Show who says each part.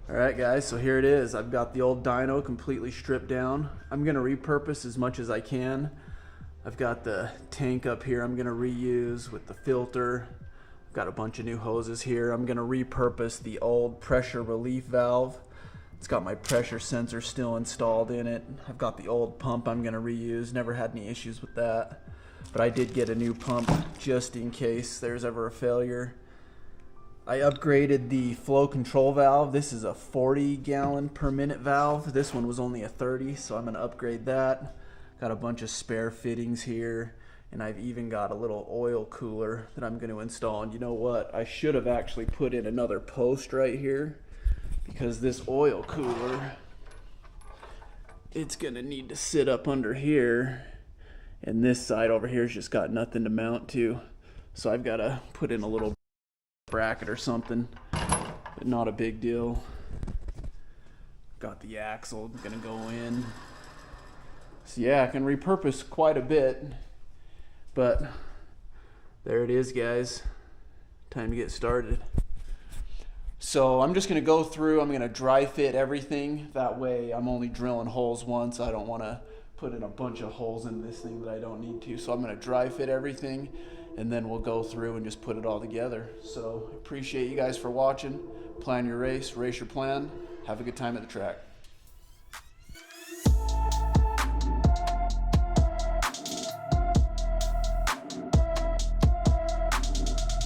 Speaker 1: Alright guys, so here it is. I've got the old dyno completely stripped down. I'm going to repurpose as much as I can. I've got the tank up here I'm going to reuse with the filter. I've got a bunch of new hoses here. I'm going to repurpose the old pressure relief valve. It's got my pressure sensor still installed in it. I've got the old pump I'm going to reuse. Never had any issues with that. But I did get a new pump just in case there's ever a failure. I upgraded the flow control valve. This is a 40 gallon per minute valve. This one was only a 30, so I'm going to upgrade that. Got a bunch of spare fittings here, and I've even got a little oil cooler that I'm going to install. And you know what? I should have actually put in another post right here, because this oil cooler, it's going to need to sit up under here, and this side over here has just got nothing to mount to. So I've got to put in a little bracket or something, but not a big deal. Got the axle gonna go in. So yeah, I can repurpose quite a bit, but there it is, guys. Time to get started. So I'm just gonna go through, I'm gonna dry fit everything. That way I'm only drilling holes once. I don't wanna put in a bunch of holes in this thing that I don't need to. So I'm gonna dry fit everything, and then we'll go through and just put it all together. So appreciate you guys for watching. Plan your race, race your plan. Have a good time at the track.